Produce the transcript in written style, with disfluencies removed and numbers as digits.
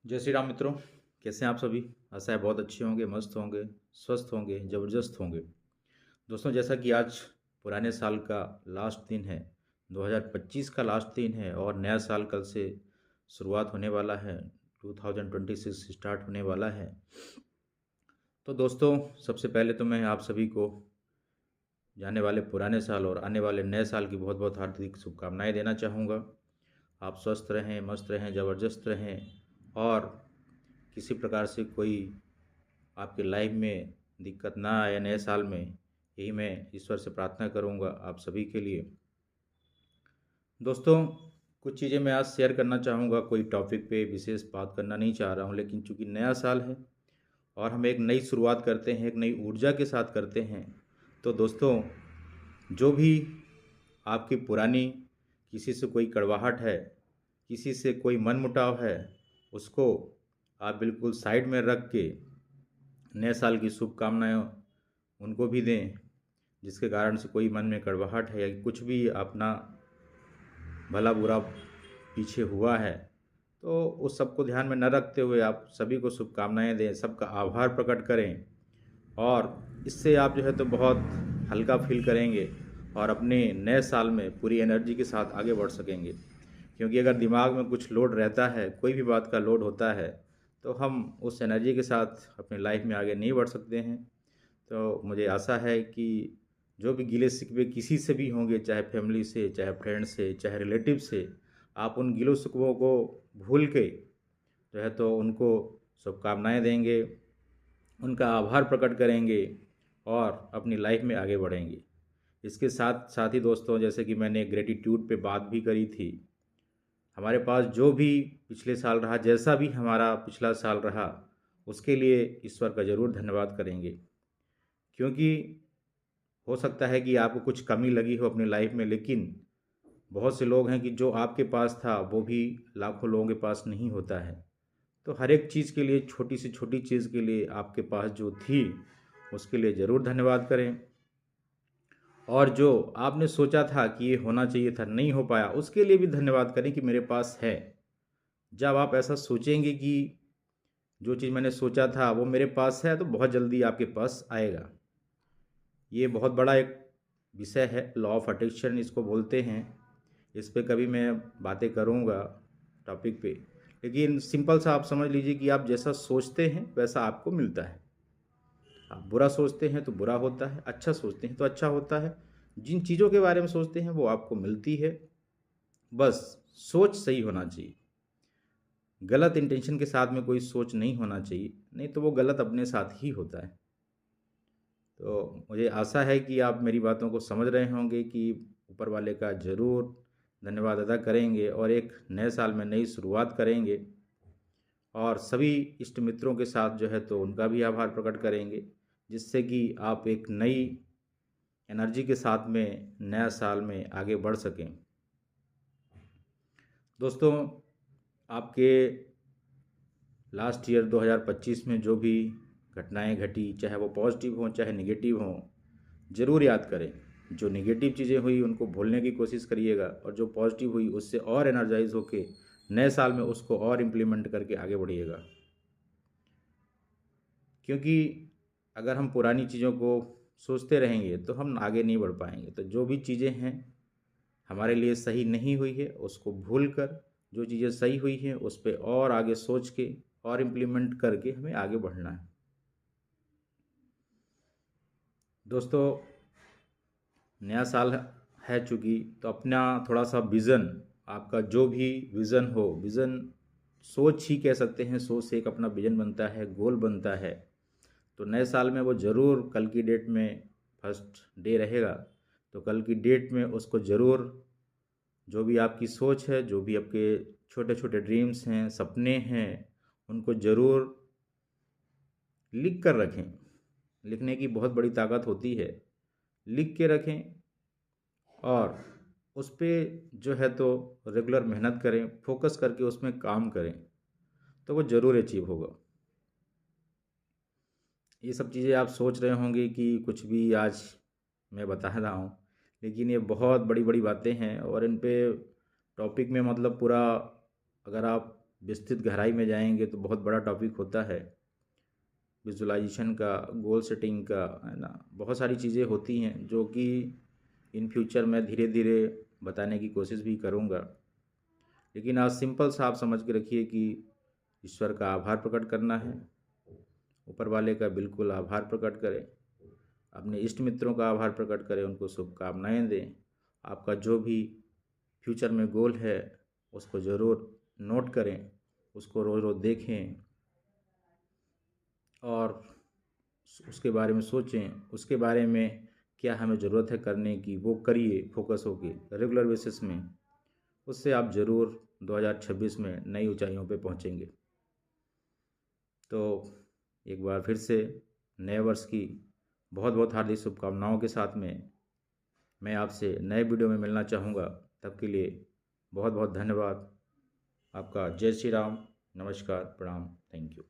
जय श्री राम मित्रों। कैसे हैं आप सभी? आशा है बहुत अच्छे होंगे, मस्त होंगे, स्वस्थ होंगे, ज़बरदस्त होंगे। दोस्तों, जैसा कि आज पुराने साल का लास्ट दिन है, 2025 का लास्ट दिन है और नया साल कल से शुरुआत होने वाला है। 2026 स्टार्ट होने वाला है। तो दोस्तों, सबसे पहले तो मैं आप सभी को जाने वाले पुराने साल और आने वाले नए साल की बहुत बहुत हार्दिक शुभकामनाएं देना चाहूँगा। आप स्वस्थ रहें, मस्त रहें, ज़बरदस्त रहें और किसी प्रकार से कोई आपके लाइफ में दिक्कत ना आए नए साल में। यही मैं ईश्वर से प्रार्थना करूंगा आप सभी के लिए। दोस्तों, कुछ चीज़ें मैं आज शेयर करना चाहूँगा। कोई टॉपिक पे विशेष बात करना नहीं चाह रहा हूँ, लेकिन चूंकि नया साल है और हम एक नई शुरुआत करते हैं, एक नई ऊर्जा के साथ करते हैं। तो दोस्तों, जो भी आपकी पुरानी किसी से कोई कड़वाहट है, किसी से कोई मनमुटाव है, उसको आप बिल्कुल साइड में रख के नए साल की शुभकामनाएं उनको भी दें। जिसके कारण से कोई मन में कड़वाहट है या कुछ भी अपना भला बुरा पीछे हुआ है, तो उस सब को ध्यान में न रखते हुए आप सभी को शुभकामनाएं दें, सबका आभार प्रकट करें। और इससे आप जो है तो बहुत हल्का फील करेंगे और अपने नए साल में पूरी एनर्जी के साथ आगे बढ़ सकेंगे। क्योंकि अगर दिमाग में कुछ लोड रहता है, कोई भी बात का लोड होता है, तो हम उस एनर्जी के साथ अपनी लाइफ में आगे नहीं बढ़ सकते हैं। तो मुझे आशा है कि जो भी गिले शिकवे किसी से भी होंगे, चाहे फैमिली से, चाहे फ्रेंड से, चाहे रिलेटिव से, आप उन गिलो शिकवों को भूल के जो है तो उनको शुभकामनाएं देंगे, उनका आभार प्रकट करेंगे और अपनी लाइफ में आगे बढ़ेंगे। इसके साथ साथ ही दोस्तों, जैसे कि मैंने ग्रेटिट्यूड पे बात भी करी थी, हमारे पास जो भी पिछले साल रहा, जैसा भी हमारा पिछला साल रहा, उसके लिए ईश्वर का ज़रूर धन्यवाद करेंगे। क्योंकि हो सकता है कि आपको कुछ कमी लगी हो अपनी लाइफ में, लेकिन बहुत से लोग हैं कि जो आपके पास था वो भी लाखों लोगों के पास नहीं होता है। तो हर एक चीज़ के लिए, छोटी से छोटी चीज़ के लिए आपके पास जो थी उसके लिए ज़रूर धन्यवाद करें। और जो आपने सोचा था कि ये होना चाहिए था, नहीं हो पाया, उसके लिए भी धन्यवाद करें कि मेरे पास है। जब आप ऐसा सोचेंगे कि जो चीज़ मैंने सोचा था वो मेरे पास है, तो बहुत जल्दी आपके पास आएगा। ये बहुत बड़ा एक विषय है, लॉ ऑफ अट्रैक्शन इसको बोलते हैं। इस पे कभी मैं बातें करूँगा टॉपिक पे, लेकिन सिंपल सा आप समझ लीजिए कि आप जैसा सोचते हैं वैसा आपको मिलता है। आप बुरा सोचते हैं तो बुरा होता है, अच्छा सोचते हैं तो अच्छा होता है। जिन चीज़ों के बारे में सोचते हैं वो आपको मिलती है। बस सोच सही होना चाहिए। गलत इंटेंशन के साथ में कोई सोच नहीं होना चाहिए, नहीं तो वो गलत अपने साथ ही होता है। तो मुझे आशा है कि आप मेरी बातों को समझ रहे होंगे कि ऊपर वाले का ज़रूर धन्यवाद अदा करेंगे और एक नए साल में नई शुरुआत करेंगे। और सभी इष्ट मित्रों के साथ जो है तो उनका भी आभार प्रकट करेंगे, जिससे कि आप एक नई एनर्जी के साथ में नया साल में आगे बढ़ सकें। दोस्तों, आपके लास्ट ईयर 2025 में जो भी घटनाएं घटी, चाहे वो पॉजिटिव हों चाहे निगेटिव हों, ज़रूर याद करें। जो निगेटिव चीज़ें हुई उनको भूलने की कोशिश करिएगा और जो पॉजिटिव हुई उससे और एनर्जाइज होके नए साल में उसको और इम्प्लीमेंट करके आगे बढ़िएगा। क्योंकि अगर हम पुरानी चीज़ों को सोचते रहेंगे तो हम आगे नहीं बढ़ पाएंगे। तो जो भी चीज़ें हैं हमारे लिए सही नहीं हुई है उसको भूल कर जो चीज़ें सही हुई हैं उस पर और आगे सोच के और इम्प्लीमेंट करके हमें आगे बढ़ना है। दोस्तों, नया साल है चूँकि, तो अपना थोड़ा सा विज़न, आपका जो भी विज़न हो, विज़न सोच ही कह सकते हैं, सोच से एक अपना विज़न बनता है, गोल बनता है। तो नए साल में वो ज़रूर कल की डेट में फर्स्ट डे रहेगा, तो कल की डेट में उसको ज़रूर, जो भी आपकी सोच है, जो भी आपके छोटे छोटे ड्रीम्स हैं, सपने हैं, उनको ज़रूर लिख कर रखें। लिखने की बहुत बड़ी ताकत होती है। लिख के रखें और उस पर जो है तो रेगुलर मेहनत करें, फोकस करके उसमें काम करें, तो वो ज़रूर अचीव होगा। ये सब चीज़ें आप सोच रहे होंगे कि कुछ भी आज मैं बता रहा हूँ, लेकिन ये बहुत बड़ी बड़ी बातें हैं और इन पे टॉपिक में मतलब पूरा, अगर आप विस्तृत गहराई में जाएंगे तो बहुत बड़ा टॉपिक होता है विजुअलाइजेशन का, गोल सेटिंग का, है ना। बहुत सारी चीज़ें होती हैं जो कि इन फ्यूचर मैं धीरे धीरे बताने की कोशिश भी करूँगा। लेकिन आज सिंपल सा आप समझ के रखिए कि ईश्वर का आभार प्रकट करना है, ऊपर वाले का बिल्कुल आभार प्रकट करें, अपने इष्ट मित्रों का आभार प्रकट करें, उनको शुभकामनाएँ दें। आपका जो भी फ्यूचर में गोल है उसको ज़रूर नोट करें, उसको रोज़ रोज़ देखें और उसके बारे में सोचें, उसके बारे में क्या हमें ज़रूरत है करने की वो करिए फोकस होके रेगुलर बेसिस में। उससे आप ज़रूर 2026 में नई ऊंचाइयों पे पहुंचेंगे। तो एक बार फिर से नए वर्ष की बहुत बहुत हार्दिक शुभकामनाओं के साथ में मैं आपसे नए वीडियो में मिलना चाहूँगा। तब के लिए बहुत बहुत धन्यवाद। आपका जय श्री राम, नमस्कार, प्रणाम, थैंक यू।